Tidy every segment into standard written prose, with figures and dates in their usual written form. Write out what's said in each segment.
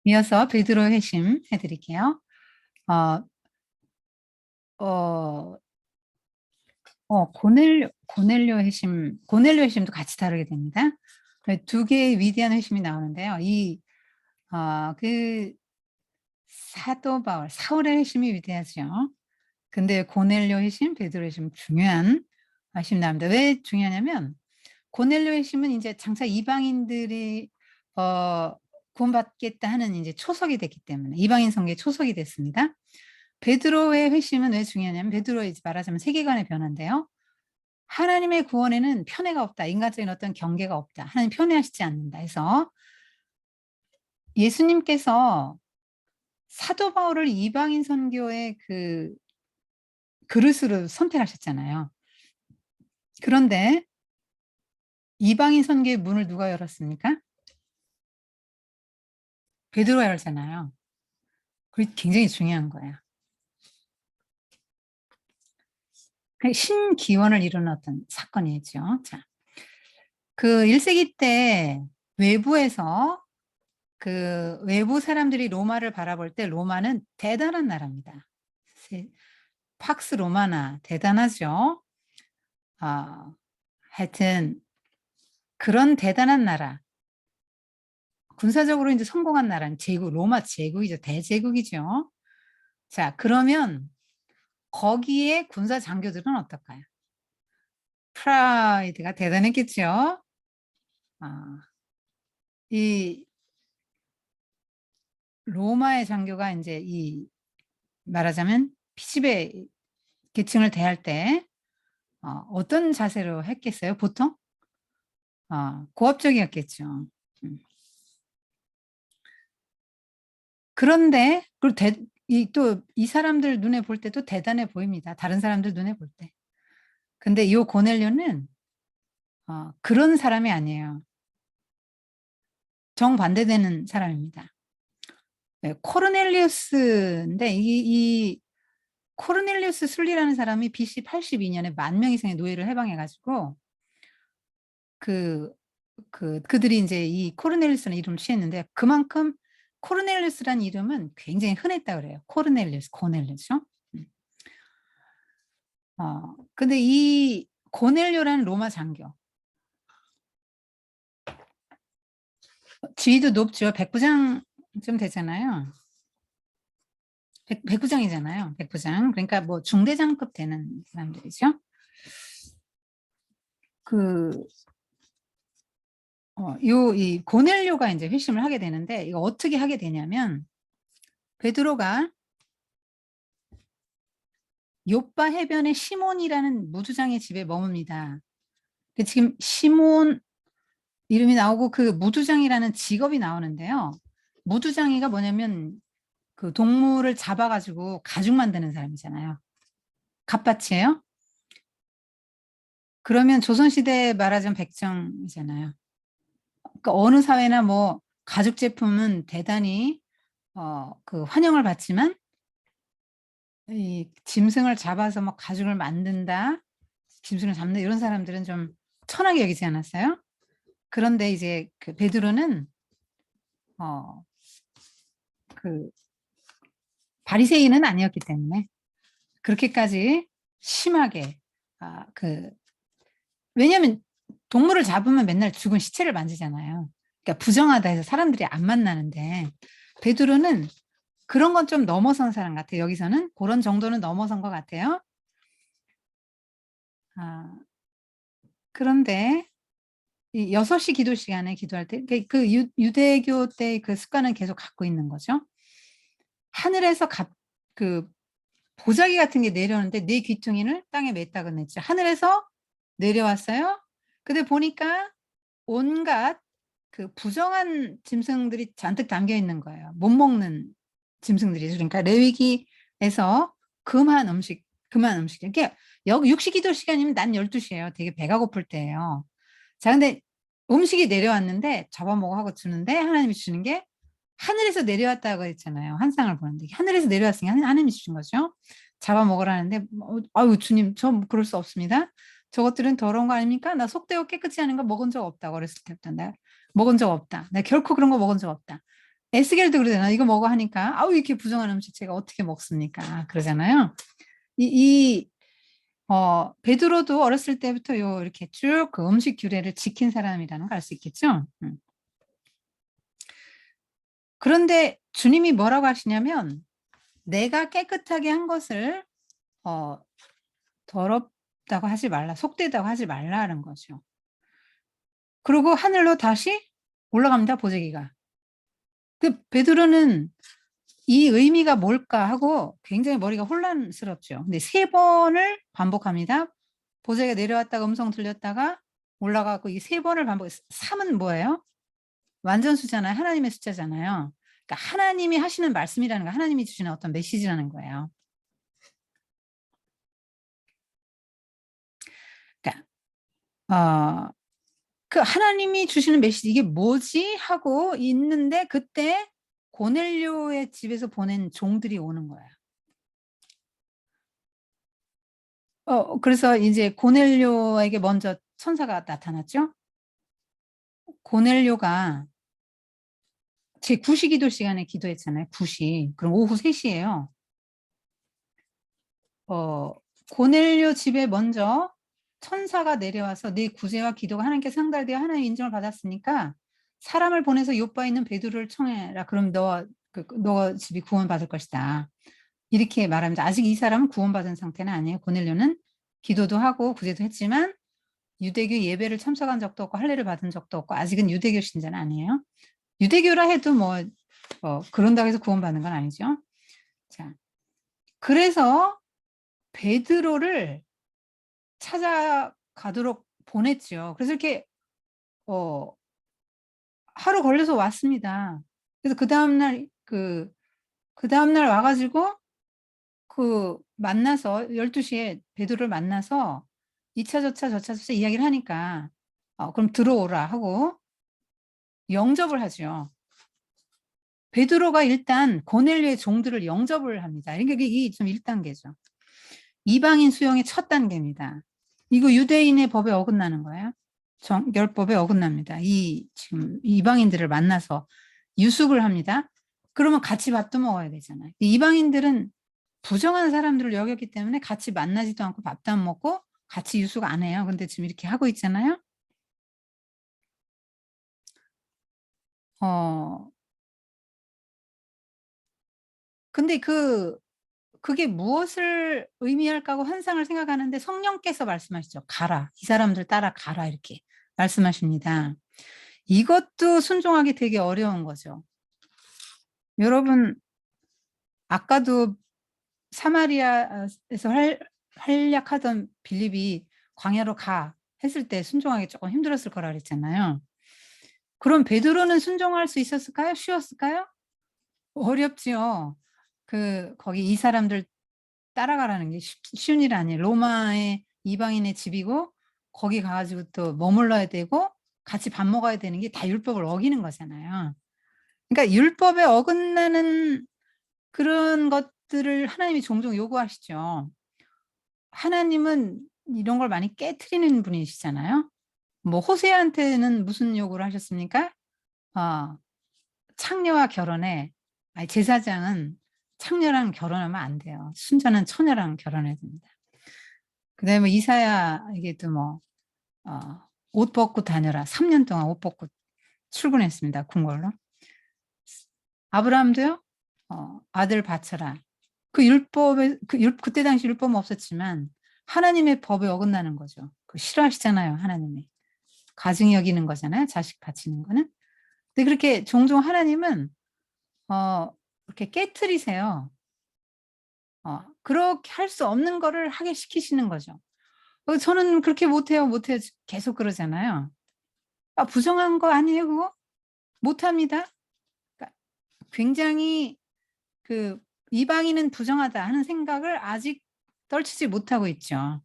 이어서 베드로 회심 해드릴게요. 어, 어, 고넬료 회심도 같이 다루게 됩니다. 두 개의 위대한 회심이 나오는데요. 그 사도 바울, 사울의 회심이 위대하죠. 근데 고넬료 회심, 베드로 회심 중요한 회심 나옵니다. 왜 중요하냐면 고넬료 회심은 이제 장차 이방인들이 구원받겠다 하는 이제 초석이 됐기 때문에 이방인 선교의 초석이 됐습니다. 베드로의 회심은 왜 중요하냐면 베드로의 말하자면 세계관의 변화인데요. 하나님의 구원에는 편애가 없다. 인간적인 어떤 경계가 없다. 하나님 편애하시지 않는다 해서 예수님께서 사도 바울을 이방인 선교의 그 그릇으로 선택하셨잖아요. 그런데 이방인 선교의 문을 누가 열었습니까? 베드로가 열잖아요. 그게 굉장히 중요한 거야. 신기원을 이루는 어떤 사건이죠. 자, 그 1세기 때 외부에서 그 외부 사람들이 로마를 바라볼 때 로마는 대단한 나라입니다. 팍스 로마나 대단하죠. 하여튼 그런 대단한 나라, 군사적으로 이제 성공한 나라는 제국, 로마 제국이죠. 대제국이죠. 자, 그러면 거기에 군사 장교들은 어떨까요? 프라이드가 대단했겠죠. 이 로마의 장교가 이제 말하자면 피지배 계층을 대할 때 어떤 자세로 했겠어요? 보통 고압적이었겠죠. 그런데 또 이 사람들 눈에 볼 때도 대단해 보입니다. 다른 사람들 눈에 볼 때. 근데 이 고넬료는 그런 사람이 아니에요. 정반대되는 사람입니다. 네, 코르넬리우스인데 이 코르넬리우스 술리라는 사람이 BC 82년에 10,000명 이상의 노예를 해방해가지고 그들이 이제 이 코르넬리우스라는 이름을 취했는데 그만큼 코르넬리우스라는 이름은 굉장히 흔했다 그래요. 코르넬리우스, 고넬리우스죠. 근데 이 고넬료라는 로마 장교 지위도 높죠. 백부장 좀 되잖아요. 백부장이잖아요. 백부장. 그러니까 뭐 중대장급 되는 사람들이죠. 이 고넬료가 이제 회심을 하게 되는데 이거 어떻게 하게 되냐면 베드로가 요빠 해변의 시몬이라는 무두장의 집에 머뭅니다. 지금 시몬 이름이 나오고 그 무두장이라는 직업이 나오는데요. 무두장이가 뭐냐면 그 동물을 잡아가지고 가죽 만드는 사람이잖아요. 갑바치예요. 그러면 조선시대 말하자면 백정이잖아요. 그러니까 어느 사회나 뭐 가죽 제품은 대단히 그 환영을 받지만 이 짐승을 잡아서 뭐 가죽을 만든다, 짐승을 잡는다 이런 사람들은 좀 천하게 여기지 않았어요? 그런데 이제 그 베드로는 그 바리새인은 아니었기 때문에 그렇게까지 심하게 왜냐하면 동물을 잡으면 맨날 죽은 시체를 만지잖아요. 그러니까 부정하다 해서 사람들이 안 만나는데 베드로는 그런 건 좀 넘어선 사람 같아요. 여기서는 그런 정도는 넘어선 것 같아요. 그런데 이 6시 기도 시간에 기도할 때 그 유대교 때 그 습관은 계속 갖고 있는 거죠. 하늘에서 그 보자기 같은 게 내려오는데 네 귀퉁이를 땅에 맸다 그랬죠. 하늘에서 내려왔어요. 근데 보니까 온갖 그 부정한 짐승들이 잔뜩 담겨 있는 거예요. 못 먹는 짐승들이죠. 그러니까 레위기에서 금한 음식. 이게 여기 육식기도 시간이면 난 12시예요. 되게 배가 고플 때예요. 자, 근데 음식이 내려왔는데 잡아먹어 하고 주는데 하나님이 주는 게 하늘에서 내려왔다고 했잖아요. 한 쌍을 보는데 하늘에서 내려왔으니까 하나님이 주신 거죠. 잡아먹으라는데 아유 주님 저 그럴 수 없습니다. 저것들은 더러운 거 아닙니까? 나 속되고 깨끗이 하는 거 먹은 적 없다고 어렸을 때부터. 내가 먹은 적 없다. 내가 결코 그런 거 먹은 적 없다. 에스겔도 그러잖아. 이거 먹어 하니까 아우 이렇게 부정한 음식 제가 어떻게 먹습니까? 그러잖아요. 이 베드로도 어렸을 때부터 요 이렇게 쭉 그 음식 규례를 지킨 사람이라는 걸 알 수 있겠죠. 그런데 주님이 뭐라고 하시냐면 내가 깨끗하게 한 것을 더럽다고 하지 말라, 속되다고 하지 말라는 거죠. 그리고 하늘로 다시 올라갑니다, 보재기가. 그 베드로는 이 의미가 뭘까 하고 굉장히 머리가 혼란스럽죠. 근데 3번을 반복합니다. 보재기가 내려왔다가 음성 들렸다가 올라가고 이 3번을 반복. 3은 뭐예요? 완전수잖아요. 하나님의 숫자잖아요. 그러니까 하나님이 하시는 말씀이라는 거, 하나님이 주시는 어떤 메시지라는 거예요. 그러니까 그 하나님이 주시는 메시지 이게 뭐지 하고 있는데 그때 고넬료의 집에서 보낸 종들이 오는 거야. 그래서 이제 고넬료에게 먼저 천사가 나타났죠. 고넬료가 제 9시 기도 시간에 기도했잖아요. 9시. 그럼 오후 3시예요. 고넬료 집에 먼저 천사가 내려와서 네 구제와 기도가 하나님께 상달되어 하나님 인정을 받았으니까 사람을 보내서 요바에 있는 베드로를 청해라. 그럼 너 집이 구원받을 것이다. 이렇게 말합니다. 아직 이 사람은 구원받은 상태는 아니에요. 고넬료는 기도도 하고 구제도 했지만 유대교 예배를 참석한 적도 없고 할례를 받은 적도 없고 아직은 유대교 신자는 아니에요. 유대교라 해도 그런다고 해서 구원받는 건 아니죠. 자, 그래서 베드로를 찾아가도록 보냈죠. 그래서 이렇게 하루 걸려서 왔습니다. 그래서 그 다음날 와가지고 만나서 12시에 베드로를 만나서 2차 저차 이야기를 하니까 그럼 들어오라 하고 영접을 하죠. 베드로가 일단 고넬료의 종들을 영접을 합니다. 그러니까 이게 좀 1단계죠. 이방인 수용의 첫 단계입니다. 이거 유대인의 법에 어긋나는 거예요. 정결법에 어긋납니다. 지금 이방인들을 만나서 유숙을 합니다. 그러면 같이 밥도 먹어야 되잖아요. 이방인들은 부정한 사람들을 여겼기 때문에 같이 만나지도 않고 밥도 안 먹고 같이 유숙 안 해요. 근데 지금 이렇게 하고 있잖아요. 근데 그게 무엇을 의미할까 하고 환상을 생각하는데 성령께서 말씀하시죠. 가라. 이 사람들 따라 가라. 이렇게 말씀하십니다. 이것도 순종하기 되게 어려운 거죠. 여러분, 아까도 사마리아에서 활약하던 빌립이 광야로 가 했을 때 순종하기 조금 힘들었을 거라 그랬잖아요. 그럼 베드로는 순종할 수 있었을까요? 쉬웠을까요? 어렵지요. 거기 이 사람들 따라가라는 게 쉬운 일 아니에요. 로마의 이방인의 집이고 거기 가가지고 또 머물러야 되고 같이 밥 먹어야 되는 게 다 율법을 어기는 거잖아요. 그러니까 율법에 어긋나는 그런 것들을 하나님이 종종 요구하시죠. 하나님은 이런 걸 많이 깨트리는 분이시잖아요. 호세아한테는 무슨 요구를 하셨습니까? 창녀와 결혼해. 아니, 제사장은 창녀랑 결혼하면 안 돼요. 순자는 처녀랑 결혼해야 됩니다. 그다음에 이사야에게도 옷 벗고 다녀라. 3년 동안 옷 벗고 출근했습니다. 궁궐로. 아브라함도요. 아들 바쳐라. 그때 당시 율법은 없었지만 하나님의 법에 어긋나는 거죠. 싫어하시잖아요. 하나님이. 가증히 여기는 거잖아요. 자식 바치는 거는. 근데 그렇게 종종 하나님은 이렇게 깨트리세요. 그렇게 할 수 없는 거를 하게 시키시는 거죠. 저는 그렇게 못해요. 계속 그러잖아요. 부정한 거 아니에요, 그거? 못합니다. 그러니까 굉장히 이방인은 부정하다 하는 생각을 아직 떨치지 못하고 있죠.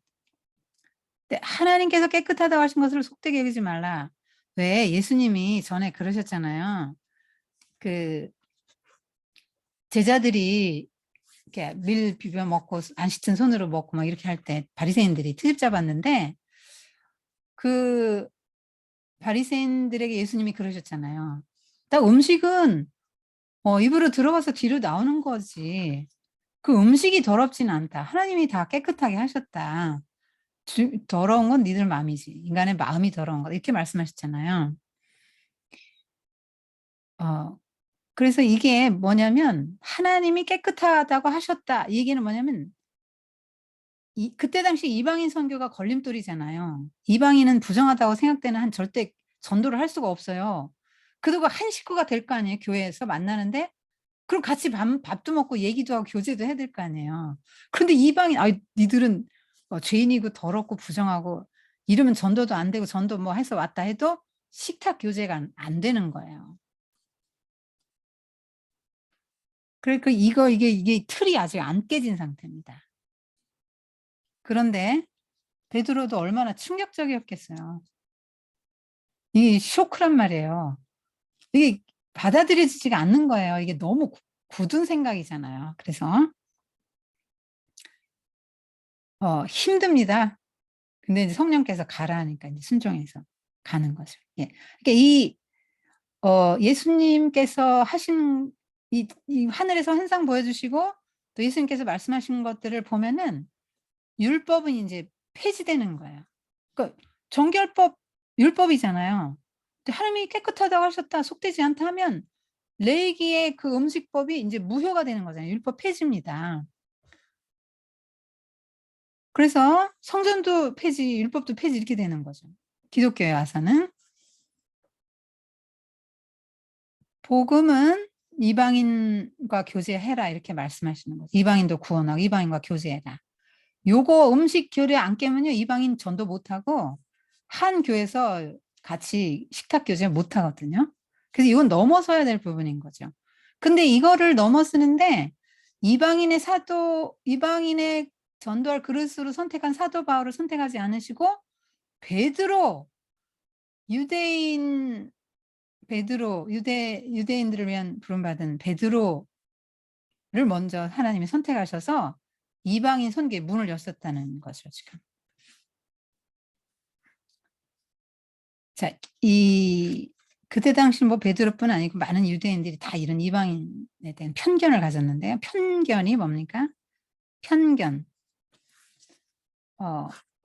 근데 하나님께서 깨끗하다고 하신 것을 속되게 여기지 말라. 왜? 예수님이 전에 그러셨잖아요. 제자들이 이렇게 밀 비벼 먹고 안 씻은 손으로 먹고 막 이렇게 할 때 바리새인들이 트집 잡았는데 바리새인들에게 예수님이 그러셨잖아요. 딱 음식은 입으로 들어가서 뒤로 나오는 거지. 그 음식이 더럽진 않다. 하나님이 다 깨끗하게 하셨다. 더러운 건 니들 마음이지. 인간의 마음이 더러운 거. 이렇게 말씀하셨잖아요. 그래서 이게 뭐냐면 하나님이 깨끗하다고 하셨다. 이 얘기는 뭐냐면 그때 당시 이방인 선교가 걸림돌이잖아요. 이방인은 부정하다고 생각되는 한 절대 전도를 할 수가 없어요. 그리고 한 식구가 될 거 아니에요. 교회에서 만나는데 그럼 같이 밥도 먹고 얘기도 하고 교제도 해야 될 거 아니에요. 그런데 이방인, 니들은 죄인이고 더럽고 부정하고 이러면 전도도 안 되고 전도 뭐 해서 왔다 해도 식탁 교제가 안 되는 거예요. 그러니까 이게 틀이 아직 안 깨진 상태입니다. 그런데 베드로도 얼마나 충격적이었겠어요. 이게 쇼크란 말이에요. 이게 받아들여지지가 않는 거예요. 이게 너무 굳은 생각이잖아요. 그래서 힘듭니다. 근데 이제 성령께서 가라 하니까 이제 순종해서 가는 거죠. 예. 그러니까 예수님께서 하신 이 하늘에서 환상 보여주시고 또 예수님께서 말씀하신 것들을 보면은 율법은 이제 폐지되는 거예요. 그러니까 정결법 율법이잖아요. 근데 하나님이 깨끗하다고 하셨다, 속되지 않다 하면 레위기의 그 음식법이 이제 무효가 되는 거잖아요. 율법 폐지입니다. 그래서 성전도 폐지, 율법도 폐지 이렇게 되는 거죠. 기독교에 와서는. 복음은 이방인과 교제해라 이렇게 말씀하시는 거죠. 이방인도 구원하고 이방인과 교제해라. 요거 음식 교례 안 깨면요 이방인 전도 못하고 한 교회에서 같이 식탁 교제 못하거든요. 그래서 이건 넘어서야 될 부분인 거죠. 근데 이거를 넘어서는데 이방인의 전도할 그릇으로 선택한 사도 바울을 선택하지 않으시고 베드로 유대인 유대인들을 위한 부름받은 베드로를 먼저 하나님이 선택하셔서 이방인 선교에 문을 여셨다는 거죠, 지금. 자, 그때 당시 뭐 베드로뿐 아니고 많은 유대인들이 다 이런 이방인에 대한 편견을 가졌는데요. 편견이 뭡니까? 편견.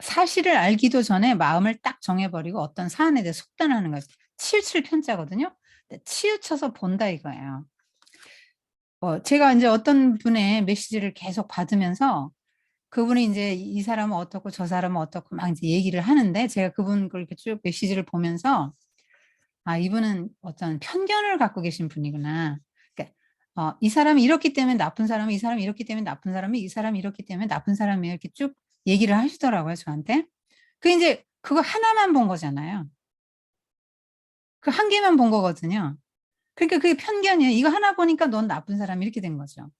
사실을 알기도 전에 마음을 딱 정해버리고 어떤 사안에 대해 속단하는 거죠. 치우칠 편자거든요. 치우쳐서 본다 이거예요. 제가 이제 어떤 분의 메시지를 계속 받으면서 그분이 이제 이 사람은 어떻고 저 사람은 어떻고 막 이제 얘기를 하는데 제가 그분 걸 이렇게 쭉 메시지를 보면서 이분은 어떤 편견을 갖고 계신 분이구나. 그러니까 이 사람이 이렇기 때문에 나쁜 사람이 이 사람이 이렇기 때문에 나쁜 사람이 이 사람이 이렇기 때문에 나쁜 사람이에요. 이렇게 쭉 얘기를 하시더라고요, 저한테. 그 이제 그거 하나만 본 거잖아요. 그 한 개만 본 거거든요. 그러니까 그게 편견이에요. 이거 하나 보니까 넌 나쁜 사람 이렇게 된 거죠.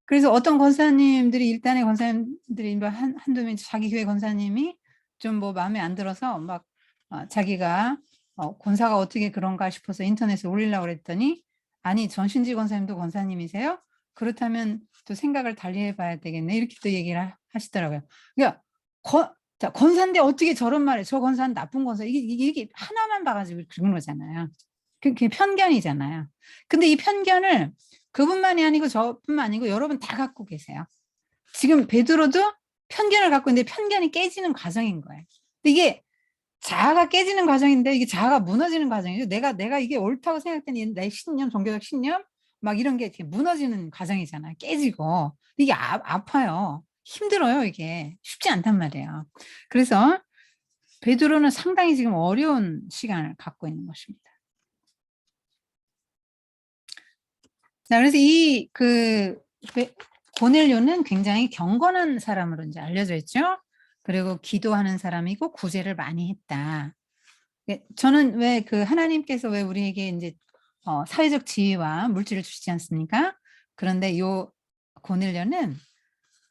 그래서 어떤 권사님들이 일단의 권사님들이 뭐 한두 명 자기 교회 권사님이 좀 뭐 마음에 안 들어서 막 자기가 권사가 어떻게 그런가 싶어서 인터넷에 올리려고 그랬더니 아니 전신지 권사님도 권사님이세요? 그렇다면 또 생각을 달리 해봐야 되겠네 이렇게 또 얘기를 하시더라고요. 그러니까 권사인데 어떻게 저런 말을 저 권사는 나쁜 권사 이게 하나만 봐가지고 그런 거잖아요. 그게 편견이잖아요. 근데 이 편견을 그분만이 아니고 저뿐만 아니고 여러분 다 갖고 계세요. 지금 베드로도 편견을 갖고 있는데 편견이 깨지는 과정인 거예요. 이게 자아가 깨지는 과정인데 이게 자아가 무너지는 과정이죠. 내가 이게 옳다고 생각된 내 신념, 종교적 신념 막 이런 게 이렇게 무너지는 과정이잖아요. 깨지고 이게 아파요. 힘들어요. 이게 쉽지 않단 말이에요. 그래서 베드로는 상당히 지금 어려운 시간을 갖고 있는 것입니다. 자, 그래서 고넬료는 굉장히 경건한 사람으로 이제 알려져 있죠. 그리고 기도하는 사람이고 구제를 많이 했다. 저는 왜 하나님께서 왜 우리에게 이제 사회적 지위와 물질을 주시지 않습니까? 그런데 요 고넬료는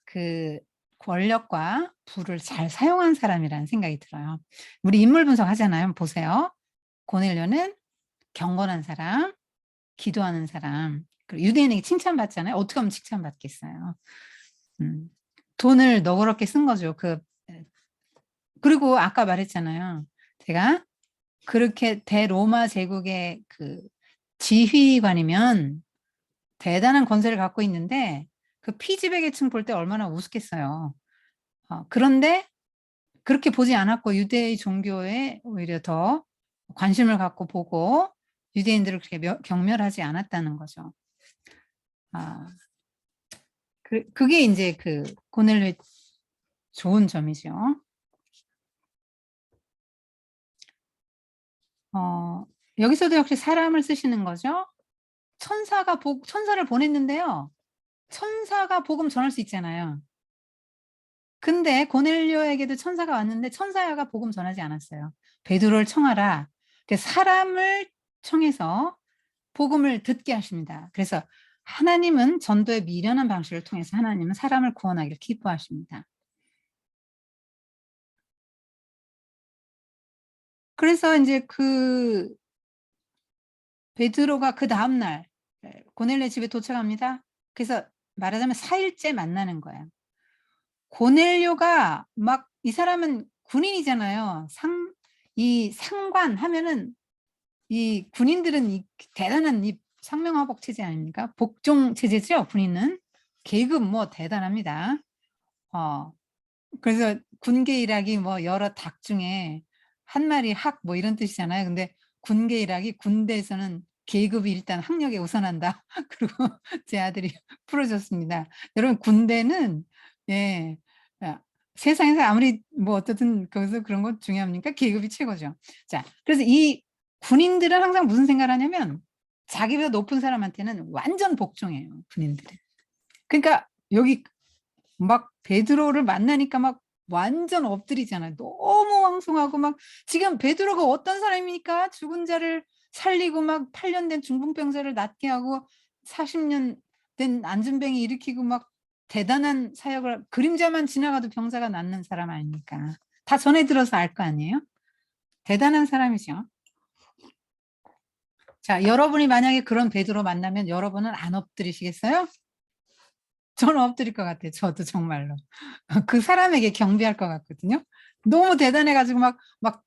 그 권력과 부를 잘 사용한 사람이라는 생각이 들어요. 우리 인물 분석하잖아요. 보세요. 고넬료는 경건한 사람, 기도하는 사람, 그리고 유대인에게 칭찬받잖아요. 어떻게 하면 칭찬받겠어요. 돈을 너그럽게 쓴 거죠. 그리고 아까 말했잖아요. 제가 그렇게 대로마 제국의 그 지휘관이면 대단한 권세를 갖고 있는데 그 피지배 계층 볼 때 얼마나 우습겠어요. 그런데 그렇게 보지 않았고 유대의 종교에 오히려 더 관심을 갖고 보고 유대인들을 그렇게 경멸하지 않았다는 거죠. 그게 이제 그 고넬료의 좋은 점이죠. 여기서도 역시 사람을 쓰시는 거죠. 천사를 보냈는데요. 천사가 복음 전할 수 있잖아요. 근데 고넬료에게도 천사가 왔는데 천사가 복음 전하지 않았어요. 베드로를 청하라. 사람을 청해서 복음을 듣게 하십니다. 그래서 하나님은 전도의 미련한 방식을 통해서 하나님은 사람을 구원하기를 기뻐하십니다. 그래서 이제 그 베드로가 그 다음날 고넬료 집에 도착합니다. 그래서 말하자면 4일째 만나는 거예요. 고넬료가 막 이 사람은 군인이잖아요. 이 상관 하면은 이 군인들은 이 대단한 이 상명하복 체제 아닙니까? 복종 체제죠. 군인은 계급 뭐 대단합니다. 그래서 군계 일학이 뭐 여러 닭 중에 한 마리 학 뭐 이런 뜻이잖아요. 근데 군계 일학이 군대에서는 계급이 일단 학력에 우선한다. 그리고 제 아들이 풀어줬습니다. 여러분 군대는 예 세상에서 아무리 뭐 어떻든 거기서 그런 건 중요합니까? 계급이 최고죠. 자, 그래서 이 군인들은 항상 무슨 생각을 하냐면 자기보다 높은 사람한테는 완전 복종해요. 군인들은. 그러니까 여기 막 베드로를 만나니까 막 완전 엎드리잖아요. 너무 황송하고 막 지금 베드로가 어떤 사람입니까? 죽은 자를 살리고 막 8년 된 중풍병자를 낫게 하고 40년 된 안진뱅이 일으키고 막 대단한 사역을 그림자만 지나가도 병자가 낫는 사람 아닙니까? 다 전에 들어서 알 거 아니에요? 대단한 사람이죠. 자, 여러분이 만약에 그런 베드로 만나면 여러분은 안 엎드리시겠어요? 저는 엎드릴 것 같아요. 저도 정말로. 그 사람에게 경배할 것 같거든요. 너무 대단해가지고 막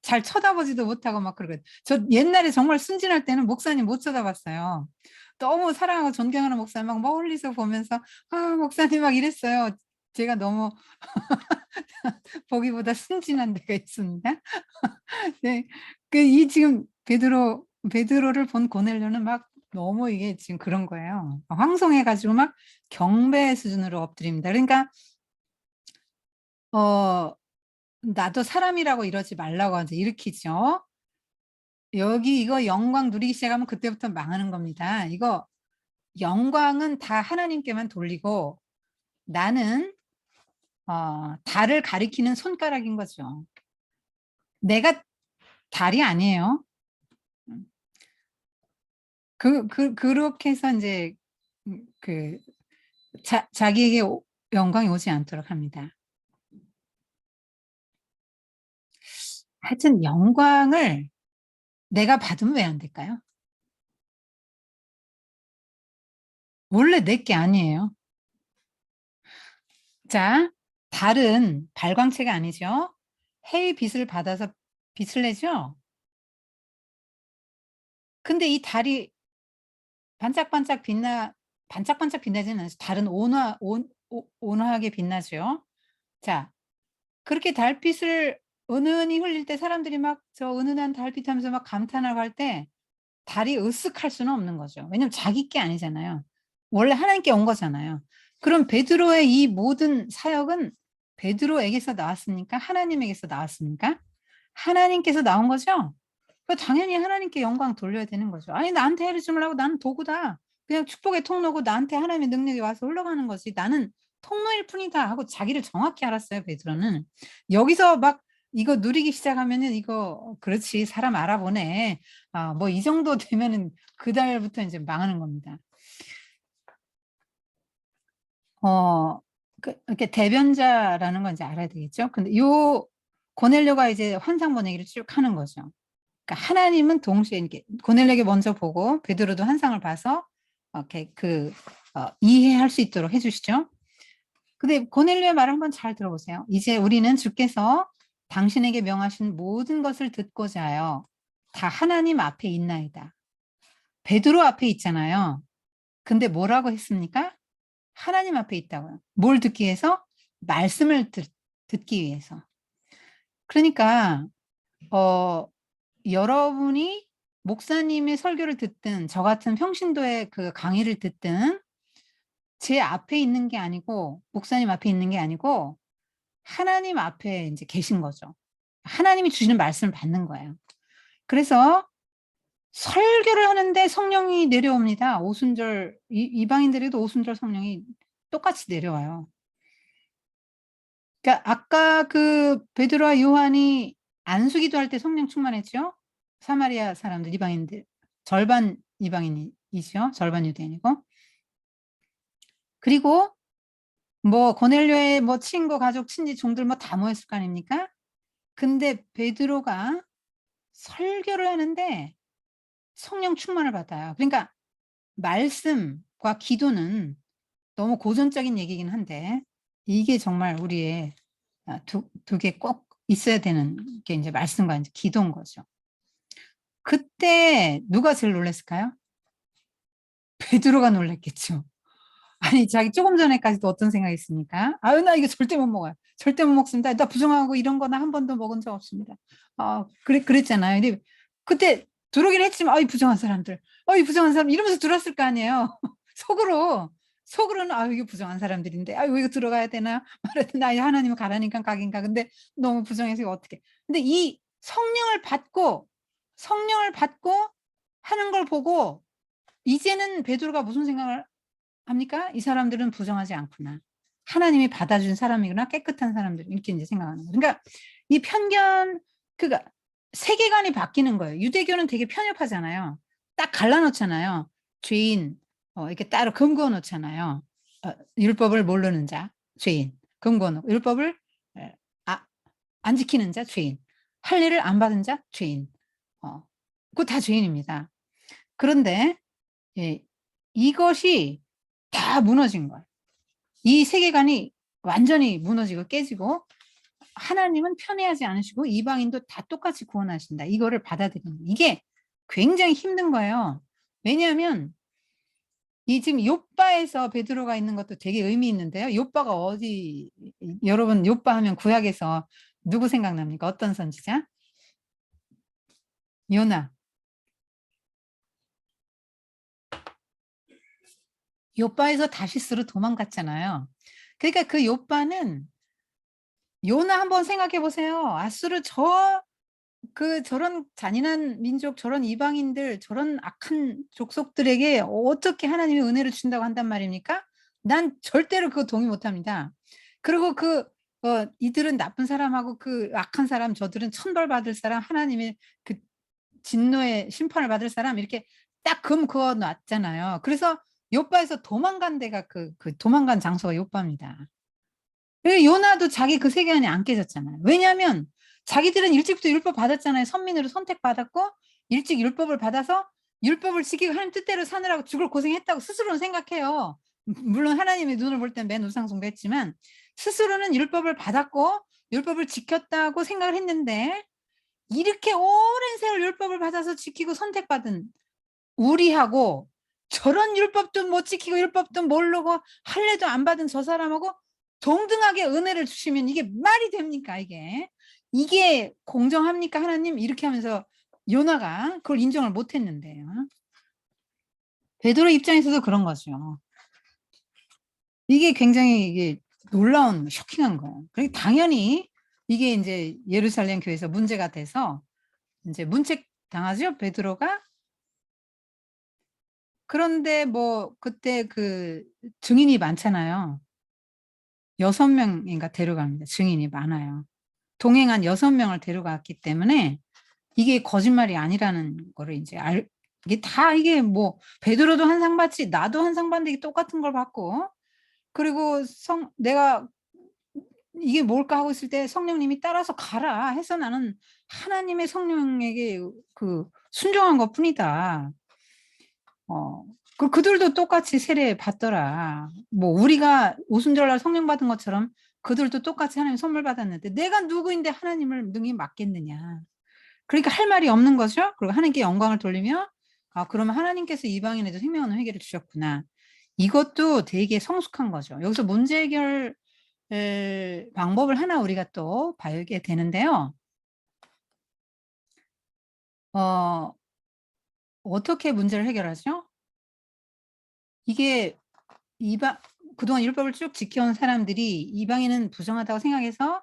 잘 쳐다보지도 못하고 막 그러거든요. 저 옛날에 정말 순진할 때는 목사님 못 쳐다봤어요. 너무 사랑하고 존경하는 목사님 막 멀리서 보면서 목사님 막 이랬어요. 제가 너무 보기보다 순진한 데가 있습니다. 네. 이 지금 베드로를 본 고넬료는 막 너무 이게 지금 그런 거예요. 황송해가지고 막 경배 수준으로 엎드립니다. 그러니까 나도 사람이라고 이러지 말라고 이제 일으키죠. 여기 이거 영광 누리기 시작하면 그때부터 망하는 겁니다. 이거 영광은 다 하나님께만 돌리고 나는 달을 가리키는 손가락인 거죠. 내가 달이 아니에요. 그렇게 해서 이제 자기에게 영광이 오지 않도록 합니다. 하여튼 영광을 내가 받으면 왜 안 될까요? 원래 내 게 아니에요. 자, 달은 발광체가 아니죠. 해의 빛을 받아서 빛을 내죠. 근데 이 달이 반짝반짝 빛나지는 않아요. 달은 온화하게 빛나죠. 자, 그렇게 달빛을 은은히 흘릴 때 사람들이 막 저 은은한 달빛 하면서 막 감탄하고 할 때 달이 으쓱할 수는 없는 거죠. 왜냐면 자기 게 아니잖아요. 원래 하나님께 온 거잖아요. 그럼 베드로의 이 모든 사역은 베드로에게서 나왔습니까? 하나님에게서 나왔습니까? 하나님께서 나온 거죠? 당연히 하나님께 영광 돌려야 되는 거죠. 아니 나한테 해를 주려고 나는 도구다. 그냥 축복의 통로고 나한테 하나님의 능력이 와서 흘러가는 거지. 나는 통로일 뿐이다 하고 자기를 정확히 알았어요. 베드로는. 여기서 막 이거 누리기 시작하면은 이거 그렇지 사람 알아보네. 뭐 이 정도 되면은 그 달부터 이제 망하는 겁니다. 이렇게 대변자라는 건 이제 알아야 되겠죠. 근데 요 고넬료가 이제 환상 보내기를 쭉 하는 거죠. 그러니까 하나님은 동시에 이렇게 고넬료에게 먼저 보고 베드로도 환상을 봐서 이렇게 이해할 수 있도록 해주시죠. 근데 고넬료의 말을 한번 잘 들어보세요. 이제 우리는 주께서 당신에게 명하신 모든 것을 듣고자 하여 다 하나님 앞에 있나이다. 베드로 앞에 있잖아요. 근데 뭐라고 했습니까? 하나님 앞에 있다고요. 뭘 듣기 위해서? 말씀을 듣기 위해서. 그러니까 여러분이 목사님의 설교를 듣든 저 같은 평신도의 그 강의를 듣든 제 앞에 있는 게 아니고 목사님 앞에 있는 게 아니고 하나님 앞에 인제 계신 거죠. 하나님이 주시는 말씀을 받는 거예요. 그래서 설교를 하는데 성령이 내려옵니다. 오순절 이방인들에게도 오순절 성령이 똑같이 내려와요. 그러니까 아까 그 베드로와 요한이 안수기도 할 때 성령 충만했죠? 사마리아 사람들 이방인들 절반 이방인이죠. 절반 유대인이고. 그리고 뭐 고넬료의 뭐 친구, 가족, 친지, 종들 뭐 다 모였을 거 아닙니까? 근데 베드로가 설교를 하는데 성령 충만을 받아요. 그러니까 말씀과 기도는 너무 고전적인 얘기긴 한데 이게 정말 우리의 두 개 꼭 있어야 되는 게 인제 말씀과 인제 기도인 거죠. 그때 누가 제일 놀랐을까요? 베드로가 놀랐겠죠. 아니 자기 조금 전에까지도 어떤 생각했습니까? "아유 나 이거 절대 못 먹어요. 절대 못 먹습니다. 나 부정하고 이런 거 나 한 번도 먹은 적 없습니다." 그랬잖아요. 근데 그때 들어오긴 했지만 "아이 부정한 사람들. 이 부정한 사람." 이러면서 들어왔을 거 아니에요. 속으로. 속으로는 '아유 이게 부정한 사람들인데 아유 이거 들어가야 되나 말아야 되나. 아이 하나님은 가라니까 가긴 가. 근데 너무 부정해서 이거 어떡해.' 근데 이 성령을 받고 하는 걸 보고 이제는 베드로가 무슨 생각을 합니까? '이 사람들은 부정하지 않구나. 하나님이 받아준 사람이구나. 깨끗한 사람들.' 이렇게 인제 생각하는 거예요. 그러니까 이 편견 그러니까 세계관이 바뀌는 거예요. 유대교는 되게 편협하잖아요. 딱 갈라 놓잖아요. 죄인 이렇게 따로 금 그어 놓잖아요. 율법을 모르는 자 죄인. 금 그어 놓고 율법을 에 아 안 지키는 자 죄인. 할례를 안 받은 자 죄인. 어 그거 다 죄인입니다. 그런데 예 이것이 다 무너진 거예요. 이 세계관이 완전히 무너지고 깨지고 하나님은 편애하지 않으시고 이방인도 다 똑같이 구원하신다. 이거를 받아들이는 이게 굉장히 힘든 거예요. 왜냐하면 이 지금 욥바에서 베드로가 있는 것도 되게 의미 있는데요. 욥바가 어디 여러분 욥바 하면 구약에서 누구 생각납니까? 어떤 선지자? 요나. 욥바에서 다시스로 도망갔잖아요. 그러니까 그 욥바는 요나 한번 생각해 보세요. 아수르 저런 잔인한 민족, 저런 이방인들, 저런 악한 족속들에게 어떻게 하나님이 은혜를 주신다고 한단 말입니까? 난 절대로 그거 동의 못 합니다. 그리고 이들은 나쁜 사람하고 그 악한 사람, 저들은 천벌받을 사람, 하나님의 그 진노의 심판을 받을 사람 이렇게 딱 금 그어 놨잖아요. 그래서 욥바에서 도망간 데가 도망간 장소가 욥바입니다. 요나도 자기 그 세계관이 안 깨졌잖아요. 왜냐하면 자기들은 일찍부터 율법 받았잖아요. 선민으로 선택받았고 일찍 율법을 받아서 율법을 지키고 하나님 뜻대로 사느라고 죽을 고생했다고 스스로는 생각해요. 물론 하나님의 눈을 볼 땐 맨우상숭배 했지만 스스로는 율법을 받았고 율법을 지켰다고 생각을 했는데 이렇게 오랜 세월 율법을 받아서 지키고 선택받은 우리하고 저런 율법도 못 지키고 율법도 모르고 할례도 안 받은 저 사람하고 동등하게 은혜를 주시면 이게 말이 됩니까 이게. 이게 공정합니까 하나님? 이렇게 하면서 요나가 그걸 인정을 못 했는데요. 베드로 입장에서도 그런 거죠. 이게 굉장히 이게 놀라운 쇼킹한 거예요. 그러니까 당연히 이게 인제 예루살렘 교회에서 문제가 돼서 인제 문책당하죠 베드로가. 그런데 뭐 그때 그 증인이 많잖아요. 6 명인가 데려갑니다. 증인이 많아요. 동행한 6 명을 데려갔기 때문에 이게 거짓말이 아니라는 거를 인제 이게 뭐 베드로도 한 상 받지 나도 한 상 받는데 이게 똑같은 걸 받고 그리고 내가 '이게 뭘까?' 하고 있을 때 성령님이 따라서 "가라." 해서 나는 하나님의 성령에게 순종한 것뿐이다. 어 그들도 똑같이 세례 받더라. 뭐 우리가 오순절날 성령 받은 것처럼 그들도 똑같이 하나님 선물 받았는데 내가 누구인데 하나님을 능히 맡겠느냐. 그러니까 할 말이 없는 거죠. 그리고 하나님께 영광을 돌리며 아 그러면 하나님께서 이방인에도 생명 없는 회개를 주셨구나. 이것도 되게 성숙한 거죠. 여기서 문제 해결 방법을 하나 우리가 또 봐야게 되는데요. 어떻게 문제를 해결하죠? 이게 이방 그동안 율법을 쭉 지켜온 사람들이 이방인은 부정하다고 생각해서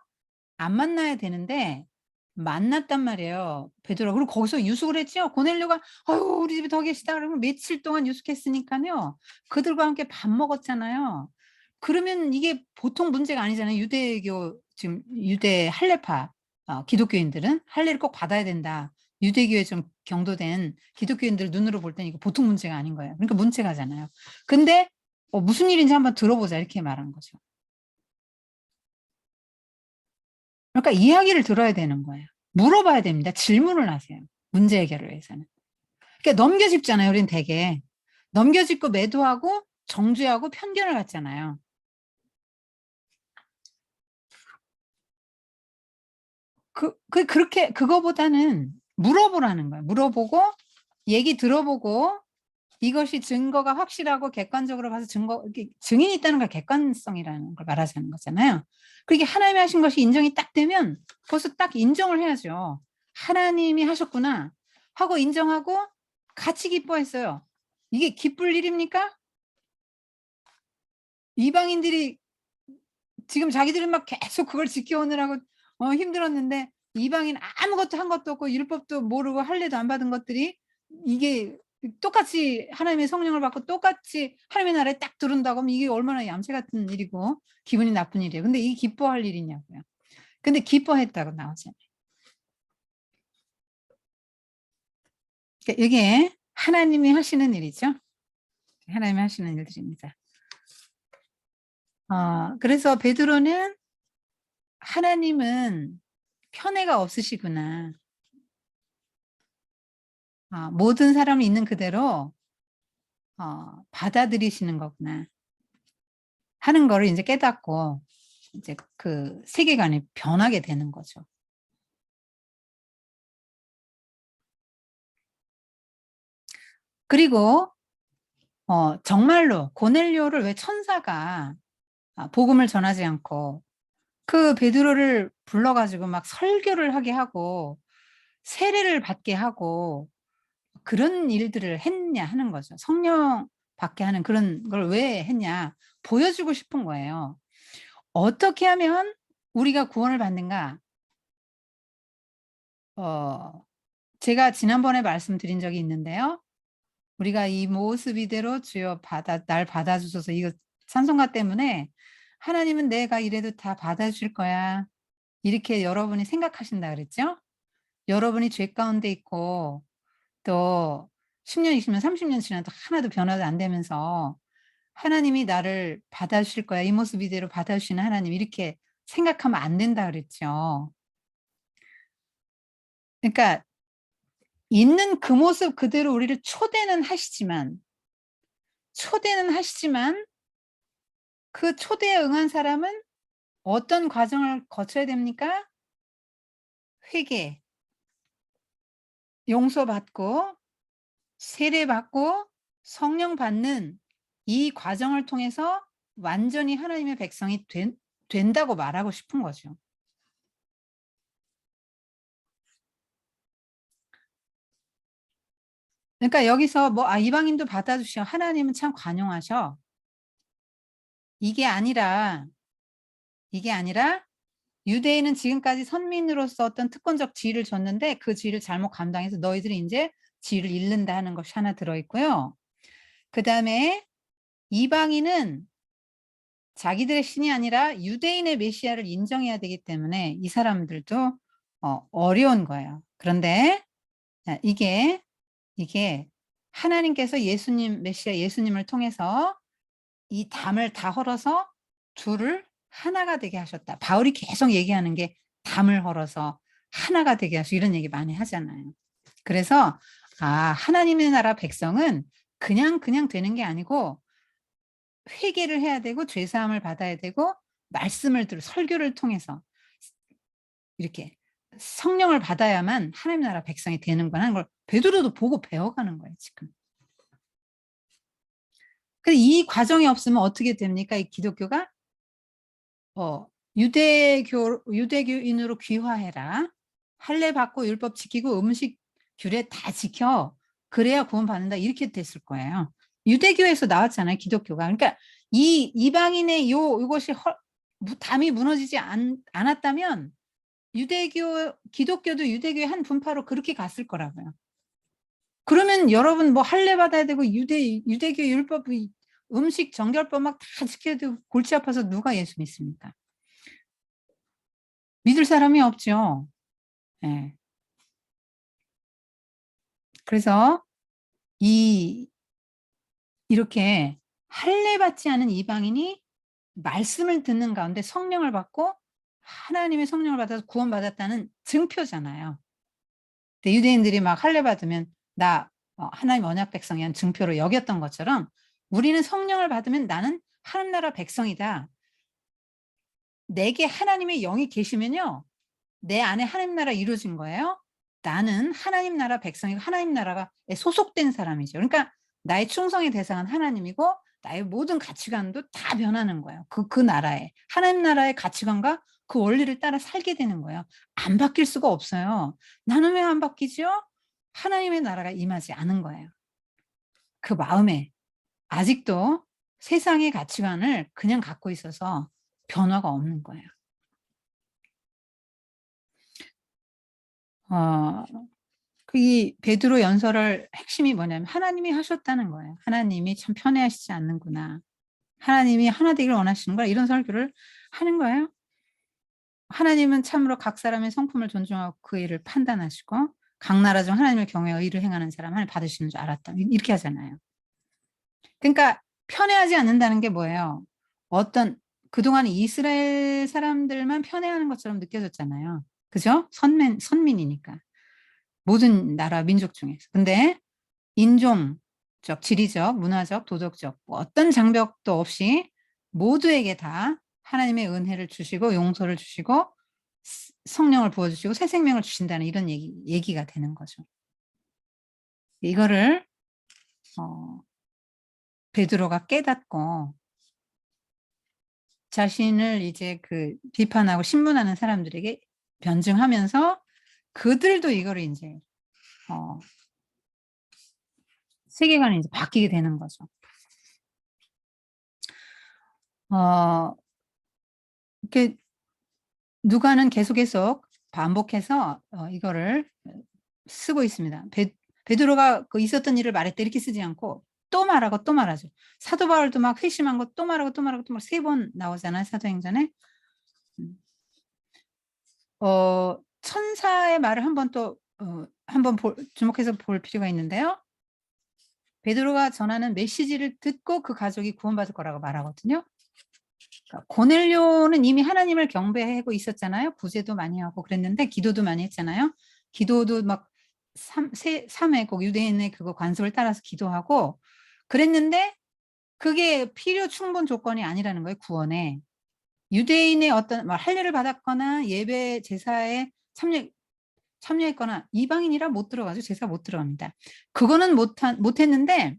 안 만나야 되는데 만났단 말이에요, 베드로가. 그리고 거기서 유숙을 했죠. 고넬료가 "아유 우리 집에 더 계시다." 그러면 며칠 동안 유숙했으니까요. 그들과 함께 밥 먹었잖아요. 그러면 이게 보통 문제가 아니잖아요. 유대교 지금 유대 할례파 기독교인들은 할례를 꼭 받아야 된다. 유대교에 좀 경도된 기독교인들 눈으로 볼 때는 이거 보통 문제가 아닌 거예요. 그러니까 문제가잖아요. 근데 "무슨 일인지 한번 들어보자." 이렇게 말한 거죠. 그러니까 이야기를 들어야 되는 거예요. 물어봐야 됩니다. 질문을 하세요, 문제 해결을 위해서는. 그러니까 넘겨짚잖아요, 우린 되게. 넘겨짚고 매도하고 정죄하고 편견을 갖잖아요. 그렇게 그거보다는 물어보라는 거예요. 물어보고 얘기 들어보고 이것이 증거가 확실하고 객관적으로 봐서 이렇게 증인이 있다는 걸 객관성이라는 걸 말하자는 거잖아요. 그게 하나님이 하신 것이 인정이 딱 되면 벌써 딱 인정을 해야죠. '하나님이 하셨구나.' 하고 인정하고 같이 기뻐했어요. 이게 기쁠 일입니까? 이방인들이 지금 자기들은 막 계속 그걸 지켜오느라고 힘들었는데 이방인 아무것도 한 것도 없고 율법도 모르고 할례도 안 받은 것들이 이게 똑같이 하나님의 성령을 받고 똑같이 하나님의 나라에 딱 들어온다고 하면 이게 얼마나 얌체 같은 일이고 기분이 나쁜 일이에요. 근데 이게 기뻐할 일이냐고요. 근데 기뻐했다고 나오잖아요. 그러니까 이게 하나님이 하시는 일이죠. 하나님이 하시는 일들입니다. 그래서 베드로는 '하나님은 편애가 없으시구나. 모든 사람이 있는 그대로 받아들이시는 거구나.' 하는 거를 인제 깨닫고 이제 그 세계관이 변하게 되는 거죠. 그리고 정말로 고넬료를 왜 천사가 복음을 전하지 않고 그 베드로를 불러 가지고 막 설교를 하게 하고 세례를 받게 하고 그런 일들을 했냐 하는 거죠. 성령 받게 하는 그런 걸 왜 했냐 보여주고 싶은 거예요. 어떻게 하면 우리가 구원을 받는가? 어 제가 지난번에 말씀드린 적이 있는데요. 우리가 이 모습 이대로 주여 날 받아 주소서. 이거 찬송가 때문에 '하나님은 내가 이래도 다 받아 주실 거야.' 이렇게 여러분이 생각하신다 그랬죠? 여러분이 죄 가운데 있고 또 10년 20년 30년 지나도 하나도 변화도 안 되면서 '하나님이 나를 받아주실 거야. 이 모습 이대로 받아주시는 하나님.' 이렇게 생각하면 안 된다 그랬죠. 그러니까 있는 그 모습 그대로 우리를 초대는 하시지만 그 초대에 응한 사람은 어떤 과정을 거쳐야 됩니까? 회개, 용서받고 세례받고 성령 받는 이 과정을 통해서 완전히 하나님의 백성이 된다고 말하고 싶은 거죠. 그러니까 여기서 뭐 '아 이방인도 받아주셔. 하나님은 참 관용하셔.' 이게 아니라, 이게 아니라 유대인은 지금까지 선민으로서 어떤 특권적 지위를 줬는데 그 지위를 잘못 감당해서 너희들이 인제 지위를 잃는다 하는 것이 하나 들어 있고요. 그다음에 이방인은 자기들의 신이 아니라 유대인의 메시아를 인정해야 되기 때문에 이 사람들도 어려운 거예요. 그런데 이게 하나님께서 예수님 메시아 예수님을 통해서 이 담을 다 헐어서 둘을 하나가 되게 하셨다. 바울이 계속 얘기하는 게 담을 헐어서 하나가 되게 하시고 이런 얘기 많이 하잖아요. 그래서 하나님의 나라 백성은 그냥 되는 게 아니고 회개를 해야 되고 죄 사함을 받아야 되고 말씀을 설교를 통해서 이렇게 성령을 받아야만 하나님 나라 백성이 되는구나 하는 걸 베드로도 보고 배워가는 거예요, 지금. 근데 이 과정이 없으면 어떻게 됩니까? 이 기독교가 유대교인으로 귀화해라. 할례 받고 율법 지키고 음식 규례 다 지켜. 그래야 구원받는다. 이렇게 됐을 거예요. 유대교에서 나왔잖아요, 기독교가. 그러니까 이 이방인의 요것이 담이 무너지지 않았다면 기독교도 유대교의 한 분파로 그렇게 갔을 거라고요. 그러면 여러분 뭐 할례 받아야 되고 유대교 율법 음식 정결법 막 다 지켜야 되고 골치 아파서 누가 예수 믿습니까? 믿을 사람이 없죠. 예. 그래서 이렇게 할례 받지 않은 이방인이 말씀을 듣는 가운데 성령을 받고 하나님의 성령을 받아서 구원받았다는 증표잖아요. 근데 유대인들이 막 할례 받으면 나 하나님 언약 백성이 한 증표로 여겼던 것처럼 우리는 성령을 받으면 나는 하나님 나라 백성이다. 내게 하나님의 영이 계시면요. 내 안에 하나님 나라 이루어진 거예요. 나는 하나님 나라 백성이고 하나님 나라에 소속된 사람이죠. 그러니까 나의 충성의 대상은 하나님이고 나의 모든 가치관도 다 변하는 거예요. 그 나라에. 하나님 나라의 가치관과 그 원리를 따라 살게 되는 거예요. 안 바뀔 수가 없어요. 나는 왜 안 바뀌죠? 하나님의 나라가 임하지 않은 거예요. 그 마음에 아직도 세상의 가치관을 그냥 갖고 있어서 변화가 없는 거예요. 이 베드로 연설의 핵심이 뭐냐면 하나님이 하셨다는 거예요. 하나님이 참 편애하시지 않는구나. 하나님이 하나 되기를 원하시는구나. 이런 설교를 하는 거예요. 하나님은 참으로 각 사람의 성품을 존중하고 그 일을 판단하시고 각 나라 중 하나님을 경외하여 의를 행하는 사람 하나님 받으시는 줄 알았다. 이렇게 하잖아요. 그러니까 편애하지 않는다는 게 뭐예요? 그동안 이스라엘 사람들만 편애하는 것처럼 느껴졌잖아요. 그죠? 선민이니까. 모든 나라 민족 중에서. 근데 인종적, 지리적, 문화적, 도덕적 어떤 장벽도 없이 모두에게 다 하나님의 은혜를 주시고 용서를 주시고 성령을 부어주시고 새 생명을 주신다는 이런 얘기가 되는 거죠. 이거를 베드로가 깨닫고 자신을 이제 비판하고 신문하는 사람들에게 변증하면서 그들도 이거를 이제 세계관이 이제 바뀌게 되는 거죠. 이렇게 누가는 계속 반복해서 이거를 쓰고 있습니다. 베드로가 있었던 일을 말했다 이렇게 쓰지 않고 또 말하고 또 말하죠. 사도 바울도 막 회심한 거 또 말하고 또 말하고 또 막 3번 나오잖아요. 사도행전에. 천사의 말을 한번 주목해서 볼 필요가 있는데요. 베드로가 전하는 메시지를 듣고 그 가족이 구원받을 거라고 말하거든요. 그러니까 고넬료는 이미 하나님을 경배하고 있었잖아요. 구제도 많이 하고 그랬는데 기도도 많이 했잖아요. 기도도 막 3회국 유대인의 그거 관습을 따라서 기도하고 그랬는데 그게 필요 충분 조건이 아니라는 거예요. 구원에. 유대인의 어떤 할례를 받았거나 예배 제사에 참여했거나 이방인이라 못 들어가죠. 제사 못 들어갑니다. 그거는 못했는데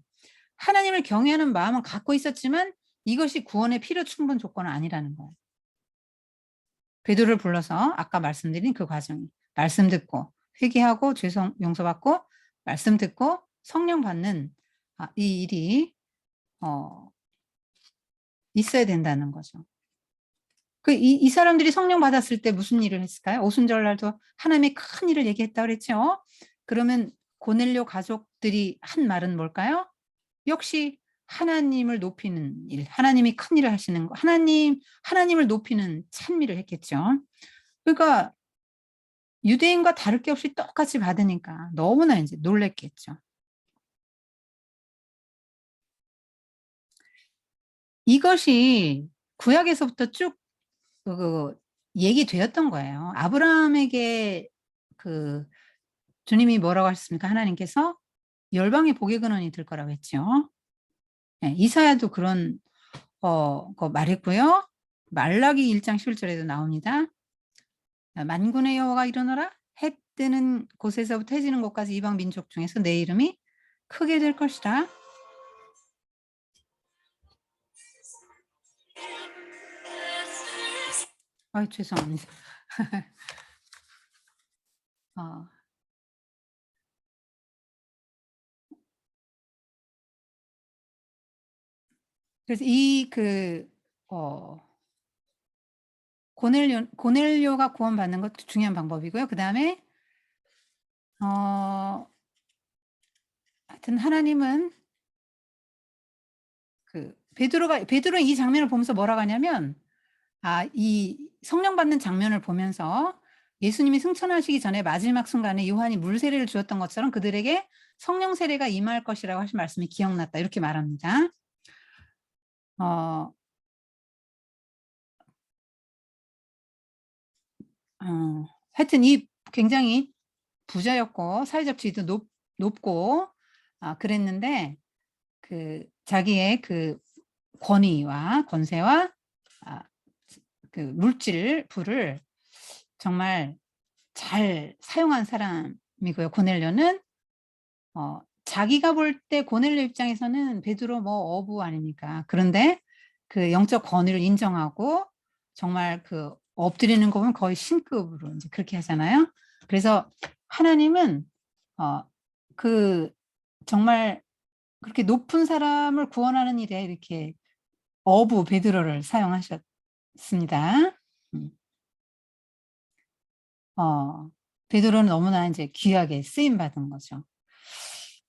하나님을 경외하는 마음은 갖고 있었지만 이것이 구원의 필요 충분 조건은 아니라는 거예요. 베드로를 불러서 아까 말씀드린 그 과정이 말씀 듣고 회개하고 죄송 용서받고 말씀 듣고 성령 받는 이 일이 있어야 된다는 거죠. 이 사람들이 성령 받았을 때 무슨 일을 했을까요? 오순절날도 하나님의 큰 일을 얘기했다고 그랬죠. 그러면 고넬료 가족들이 한 말은 뭘까요? 역시 하나님을 높이는 일, 하나님이 큰 일을 하시는 거, 하나님을 높이는 찬미를 했겠죠. 그러니까 유대인과 다를 게 없이 똑같이 받으니까 너무나 이제 놀랬겠죠. 이것이 구약에서부터 쭉 얘기되었던 거예요. 아브라함에게 주님이 뭐라고 하셨습니까? 하나님께서 열방의 복의 근원이 될 거라고 했죠. 네, 이사야도 그런 거 말했고요. 말라기 1장 11절에도 나옵니다. 만군의 여호와가 일어나라. 해 뜨는 곳에서부터 해 지는 곳까지 이방 민족 중에서 내 이름이 크게 될 것이라. 죄송합니다. 그래서 고넬료가 구원받는 것도 중요한 방법이고요. 그다음에 하여튼 하나님은 베드로는 이 장면을 보면서 뭐라고 하냐면, 이 성령 받는 장면을 보면서 예수님이 승천하시기 전에 마지막 순간에 요한이 물 세례를 주었던 것처럼 그들에게 성령 세례가 임할 것이라고 하신 말씀이 기억났다. 이렇게 말합니다. 하여튼 이 굉장히 부자였고 사회적 지위도 높고 그랬는데 자기의 권위와 권세와 물질 부를 정말 잘 사용한 사람이고요. 고넬료는 자기가 볼 때 고넬료 입장에서는 베드로 어부 아닙니까? 그런데 영적 권위를 인정하고 정말 엎드리는 거 보면 거의 신급으로 이제 그렇게 하잖아요. 그래서 하나님은 정말 그렇게 높은 사람을 구원하는 일에 이렇게 어부 베드로를 사용하셨습니다. 베드로는 너무나 이제 귀하게 쓰임 받은 거죠.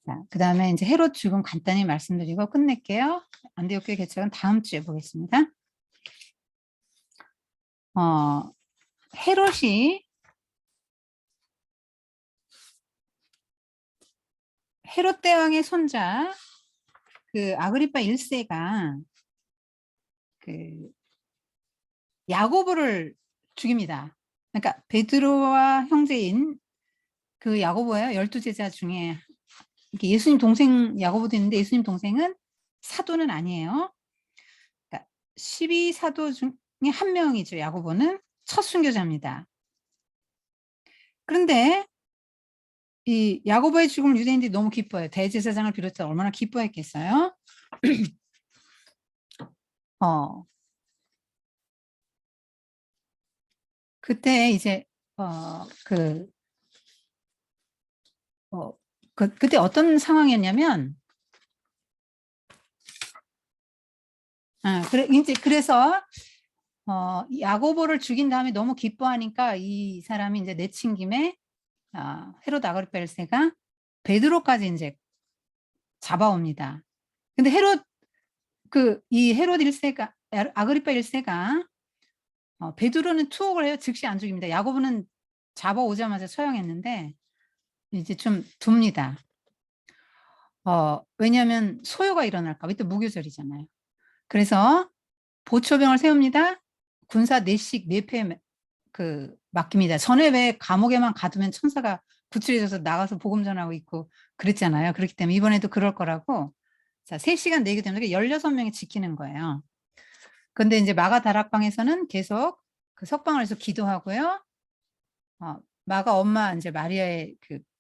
자, 그다음에 이제 헤롯 죽음 간단히 말씀드리고 끝낼게요. 안디옥교회 개척은 다음 주에 보겠습니다. 헤롯 대왕의 손자 아그리파 1세가 야고보를 죽입니다. 그러니까 베드로와 형제인 야고보예요. 12제자 중에 예수님 동생 야고보도 있는데 예수님 동생은 사도는 아니에요. 그러니까 12사도 중에 한 명이죠. 야고보는 첫 순교자입니다. 그런데 이 야고보의 죽음을 유대인들이 너무 기뻐해요. 대제사장을 비롯해서 얼마나 기뻐했겠어요. 그때 이제 그때 어떤 상황이었냐면 그래서 야고보를 죽인 다음에 너무 기뻐하니까 이 사람이 이제 내친 김에 헤롯 아그리파 1세가 베드로까지 이제 잡아옵니다. 근데 이 헤롯 1세가 아그리파 1세가 베드로는 투옥을 해요. 즉시 안 죽입니다. 야고보는 잡아오자마자 처형했는데 이제 좀 둡니다. 왜냐하면 소요가 일어날까 봐. 이때 무교절이잖아요. 그래서 보초병을 세웁니다. 군사 4씩 4패 맡깁니다. 전에 왜 감옥에만 가두면 천사가 구출해져서 나가서 복음 전하고 있고 그랬잖아요. 그렇기 때문에 이번에도 그럴 거라고 3시간 내기 때문에 16명이 지키는 거예요. 근데 이제 마가 다락방에서는 계속 석방을 해서 기도하고요. 마가 엄마 이제 마리아의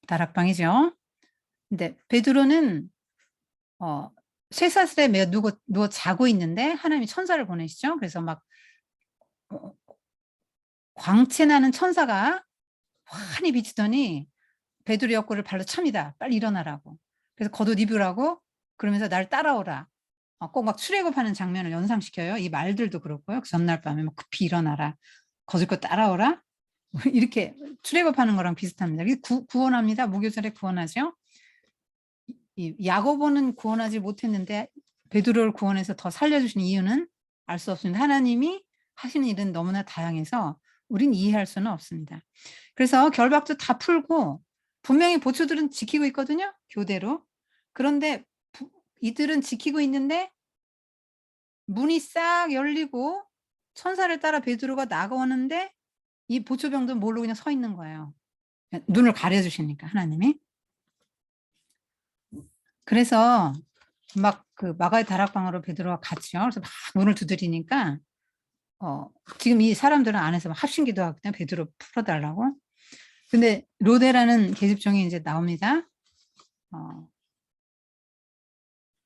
다락방이죠. 근데 베드로는 쇠사슬에 매어 누워 자고 있는데 하나님이 천사를 보내시죠. 그래서 막 광채 나는 천사가 환히 비치더니 베드로 옆구리를 발로 찹니다. 빨리 일어나라고. 그래서 겉옷 입으라고 그러면서 날 따라오라. 꼭 막 출애굽하는 장면을 연상시켜요. 이 말들도 그렇고요. 전날 밤에 막 급히 일어나라. 겉을 거 따라오라. 이렇게 출애굽하는 거랑 비슷합니다. 구원합니다. 무교절에 구원하죠. 이 야고보는 구원하지 못했는데 베드로를 구원해서 더 살려주신 이유는 알 수 없습니다. 하나님이 하시는 일은 너무나 다양해서 우린 이해할 수는 없습니다. 그래서 결박도 다 풀고 분명히 보초들은 지키고 있거든요. 교대로. 그런데 이들은 지키고 있는데 문이 싹 열리고 천사를 따라 베드로가 나가오는데 이 보초병들은 모르고 그냥 서 있는 거예요. 눈을 가려주시니까 하나님이. 그래서 막 마가의 다락방으로 베드로가 갔죠. 그래서 막 문을 두드리니까 지금 이 사람들은 안에서 막 합심기도 하고 그냥 베드로 풀어달라고. 근데 로데라는 계집종이 이제 나옵니다.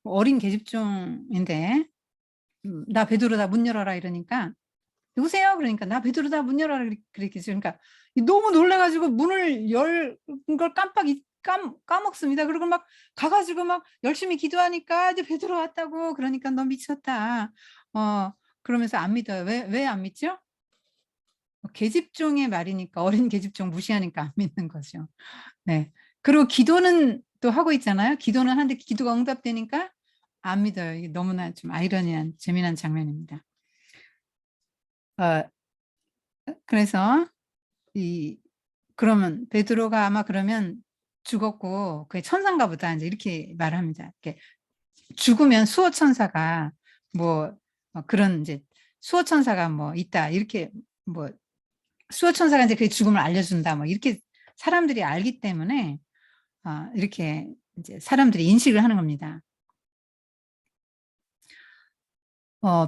어린 계집종인데 나 베드로다 문 열어라 이러니까 누구세요? 그러니까 나 베드로다 문 열어라 그랬겠죠. 그러니까 너무 놀라가지고 문을 열 걸 까먹습니다. 그리고 막 가가지고 막 열심히 기도하니까 이제 베드로 왔다고. 그러니까 너 미쳤다. 그러면서 안 믿어요. 왜 안 믿죠? 계집종의 말이니까 어린 계집종 무시하니까 안 믿는 거죠. 네. 그리고 기도는 또 하고 있잖아요. 기도는 하는데 기도가 응답되니까 안 믿어요. 이게 너무나 좀 아이러니한 재미난 장면입니다. 그래서 그러면 베드로가 아마 그러면 죽었고 그게 천사인가 보다 이제 이렇게 말합니다. 이렇게 죽으면 수호 천사가 뭐 그런 이제 수호 천사가 뭐 있다 이렇게 뭐 수호 천사가 이제 그 죽음을 알려준다 뭐 이렇게 사람들이 알기 때문에 이렇게 이제 사람들이 인식을 하는 겁니다.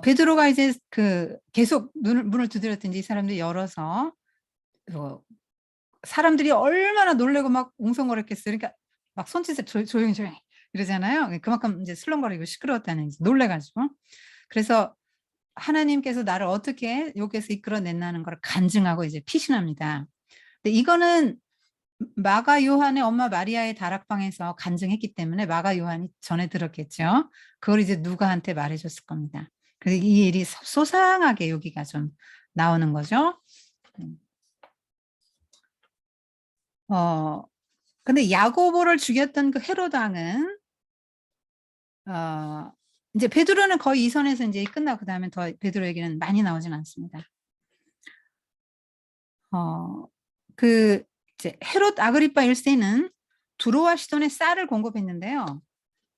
베드로가 이제 계속 문을 두드렸든지 이 사람들이 열어서 사람들이 얼마나 놀래고 막 웅성거렸겠어요. 그러니까 막 손짓을 조용히 이러잖아요. 그만큼 이제 슬렁거리고 시끄러웠다는 놀래가지고. 그래서 하나님께서 나를 어떻게 여기에서 이끌어냈나는 걸 간증하고 이제 피신합니다. 근데 이거는 마가 요한의 엄마 마리아의 다락방에서 간증했기 때문에 마가 요한이 전해 들었겠죠. 그걸 이제 누가한테 말해줬을 겁니다. 그래서 이 일이 소상하게 여기가 좀 나오는 거죠. 근데 야고보를 죽였던 그 헤롯 왕은 이제 베드로는 거의 이 선에서 이제 끝나고 그다음에 더 베드로 얘기는 많이 나오진 않습니다. 이제 헤롯 아그리파 1세는 두로와 시돈의 쌀을 공급했는데요.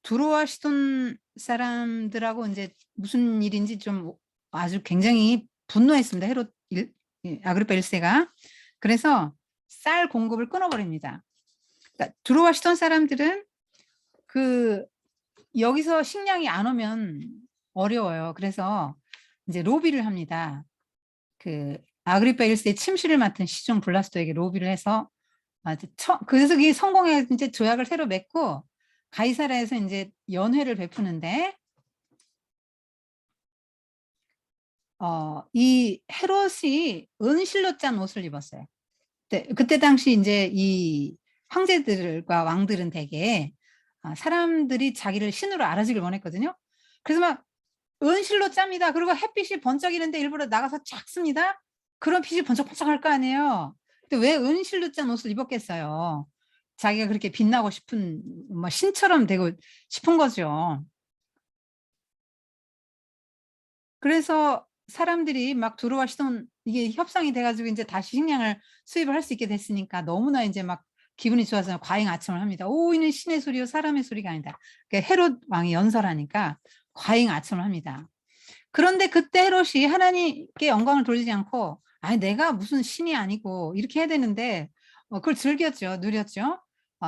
두로와 시돈 사람들하고 이제 무슨 일인지 좀 아주 굉장히 분노했습니다. 헤롯 아그리파 1세가. 그래서 쌀 공급을 끊어버립니다. 그러니까 두로와 시돈 사람들은 여기서 식량이 안 오면 어려워요. 그래서 이제 로비를 합니다. 아그리파 1세 침실을 맡은 시종 블라스토에게 로비를 해서 그래서 이게 성공해 이제 조약을 새로 맺고 가이사라에서 이제 연회를 베푸는데 이 헤롯이 은실로 짠 옷을 입었어요. 그때 당시 이제 이 황제들과 왕들은 되게 사람들이 자기를 신으로 알아주길 원했거든요. 그래서 막 은실로 짭니다. 그리고 햇빛이 번쩍이는데 일부러 나가서 쫙 씁니다. 그럼 빛이 번쩍번쩍할 거 아니에요. 근데 왜 은실로 짠 옷을 입었겠어요. 자기가 그렇게 빛나고 싶은 뭐 신처럼 되고 싶은 거죠. 그래서 사람들이 막 들어와 시던 이게 협상이 돼가지고 이제 다시 식량을 수입을 할 수 있게 됐으니까 너무나 이제 막 기분이 좋아서 과잉 아첨을 합니다. 오, 이는 신의 소리요 사람의 소리가 아니다. 그러니까 헤롯 왕이 연설하니까 과잉 아첨을 합니다. 그런데 그때 헤롯이 하나님께 영광을 돌리지 않고 아니 내가 무슨 신이 아니고 이렇게 해야 되는데 그걸 즐겼죠. 누렸죠.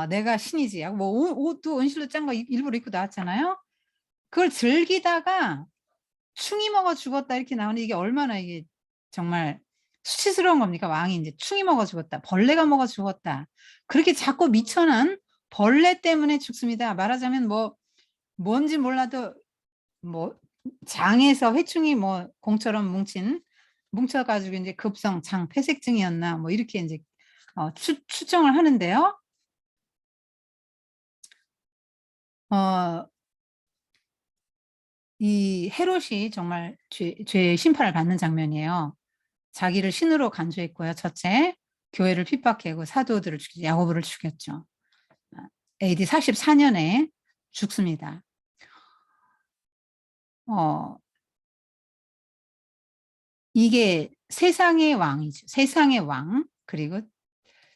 내가 신이지. 뭐 옷도 은실로 짠 거 일부러 입고 나왔잖아요. 그걸 즐기다가 충이 먹어 죽었다 이렇게 나오는데 이게 얼마나 이게 정말 수치스러운 겁니까? 왕이 이제 충이 먹어 죽었다. 벌레가 먹어 죽었다. 그렇게 자꾸 미천한 벌레 때문에 죽습니다. 말하자면 뭐 뭔지 몰라도 뭐 장에서 회충이 뭐 공처럼 뭉쳐가지고 이제 급성 장 폐색증이었나 뭐 이렇게 이제 추정을 하는데요. 이 헤롯이 정말 죄의 심판을 받는 장면이에요. 자기를 신으로 간주했고요. 첫째, 교회를 핍박하고 사도들을 죽이죠. 야고보를 죽였죠. AD 44년에 죽습니다. 이게 세상의 왕이죠. 세상의 왕. 그리고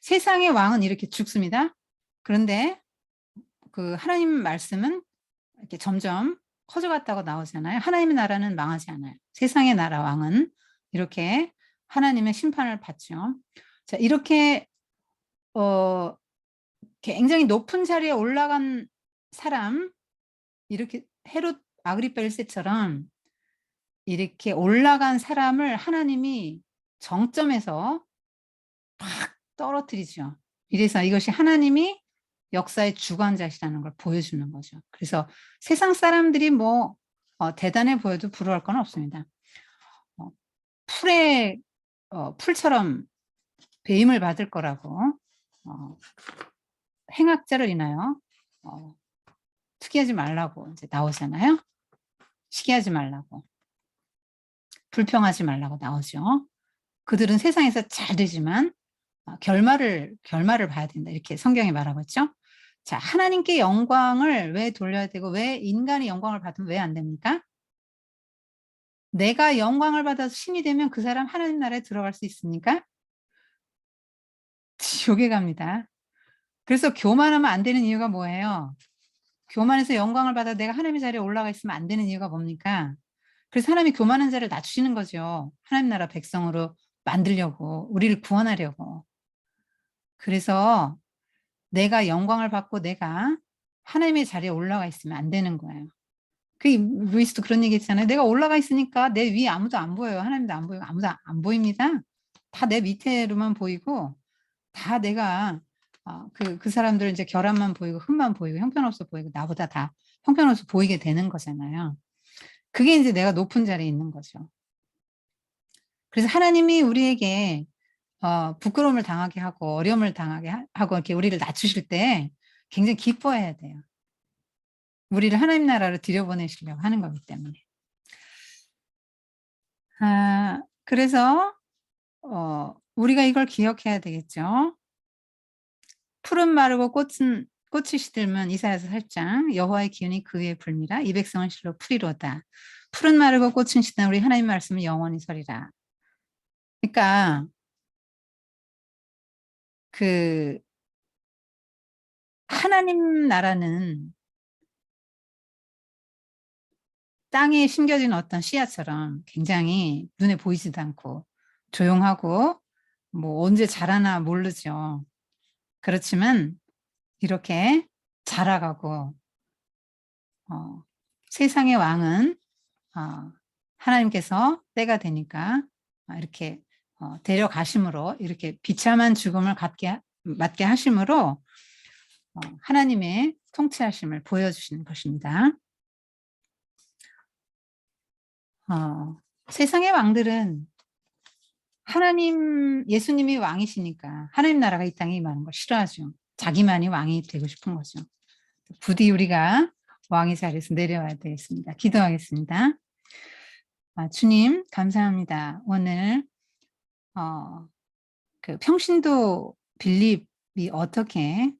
세상의 왕은 이렇게 죽습니다. 그런데 하나님 말씀은 이렇게 점점 커져갔다고 나오잖아요. 하나님의 나라는 망하지 않아요. 세상의 나라 왕은 이렇게 하나님의 심판을 받죠. 자, 이렇게 굉장히 높은 자리에 올라간 사람, 이렇게 헤롯 아그리파 1세처럼 이렇게 올라간 사람을 하나님이 정점에서 팍 떨어뜨리죠. 이래서 이것이 하나님이 역사의 주관자시라는 걸 보여주는 거죠. 그래서 세상 사람들이 뭐 대단해 보여도 부러울 건 없습니다. 어, 풀에 풀처럼 배임을 받을 거라고 행악자를 인하여 특이하지 말라고 이제 나오잖아요. 시기하지 말라고, 불평하지 말라고 나오죠. 그들은 세상에서 잘 되지만 결말을 봐야 된다. 이렇게 성경이 말하고 있죠. 자, 하나님께 영광을 왜 돌려야 되고 왜 인간이 영광을 받으면 왜 안 됩니까? 내가 영광을 받아서 신이 되면 그 사람 하나님 나라에 들어갈 수 있습니까? 지옥에 갑니다. 그래서 교만하면 안 되는 이유가 뭐예요? 교만해서 영광을 받아 내가 하나님의 자리에 올라가 있으면 안 되는 이유가 뭡니까? 그래서 하나님이 교만한 자를 낮추시는 거죠. 하나님 나라 백성으로 만들려고, 우리를 구원하려고. 그래서 내가 영광을 받고 내가 하나님의 자리에 올라가 있으면 안 되는 거예요. 그 루이스도 그런 얘기 했잖아요. 내가 올라가 있으니까 내 위에 아무도 안 보여요. 하나님도 안 보이고 아무도 안 보입니다. 다 내 밑에로만 보이고 다 내가 그 사람들은 이제 결함만 보이고 흠만 보이고 형편없어 보이고 나보다 다 형편없어 보이게 되는 거잖아요. 그게 이제 내가 높은 자리에 있는 거죠. 그래서 하나님이 우리에게 부끄러움을 당하게 하고 어려움을 당하게 하고 이렇게 우리를 낮추실 때 굉장히 기뻐해야 돼요. 우리를 하나님 나라로 들여보내시려고 하는 거기 때문에. 그래서 우리가 이걸 기억해야 되겠죠. 푸른 마르고 꽃이 시들면 이사야서 8장 여호와의 기운이 그 위에 불미라 이 백성은 실로 풀이로다. 푸른 마르고 꽃은 시든 우리 하나님 말씀은 영원히 서리라. 그러니까 그 하나님 나라는 땅에 심겨진 어떤 씨앗처럼 굉장히 눈에 보이지도 않고 조용하고 뭐 언제 자라나 모르죠. 그렇지만 이렇게 자라가고 세상의 왕은 하나님께서 때가 되니까 이렇게 데려가심으로 이렇게 비참한 죽음을 맞게 하심으로 하나님의 통치하심을 보여주시는 것입니다. 세상의 왕들은 예수님이 왕이시니까 하나님 나라가 이 땅에 임하는 걸 싫어하죠. 자기만이 왕이 되고 싶은 거죠. 부디 우리가 왕의 자리에서 내려와야 되겠습니다. 기도하겠습니다. 주님 감사합니다. 오늘 그 평신도 빌립이 어떻게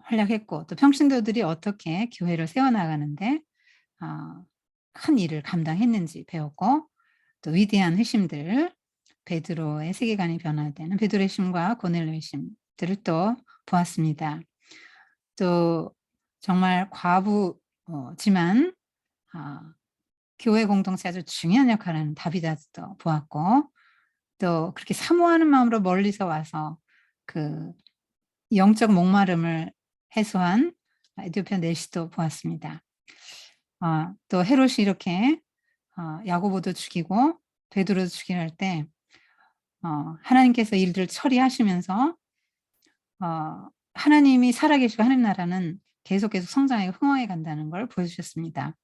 활약했고 또 평신도들이 어떻게 교회를 세워나가는데 큰 일을 감당했는지 배웠고 또 위대한 회심들 베드로의 세계관이 변화되는 베드로의 심과 고넬료의 심들을 또 보았습니다. 또 정말 과부지만 교회 공동체 아주 중요한 역할을 하는 다비다도 보았고 또 그렇게 사모하는 마음으로 멀리서 와서 그 영적 목마름을 해소한 에디오피아 내시도 보았습니다. 또 헤롯이 이렇게 야고보도 죽이고 베드로도 죽이려 할 때 하나님께서 일들을 처리하시면서 하나님이 살아계시고 하나님 나라는 계속 성장하고 흥황해 간다는 걸 보여주셨습니다.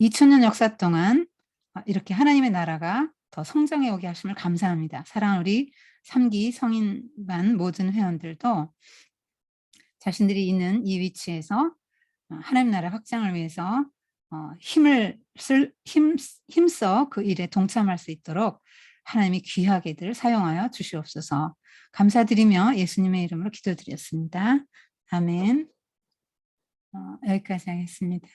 2000년 역사 동안 이렇게 하나님의 나라가 더 성장해 오게 하심을 감사합니다. 사랑하는 우리 3기 성인반 모든 회원들도 자신들이 있는 이 위치에서 하나님 나라 확장을 위해서 힘써 그 일에 동참할 수 있도록 하나님이 귀하게들 사용하여 주시옵소서. 감사드리며 예수님의 이름으로 기도드렸습니다. 아멘. 여기까지 하겠습니다.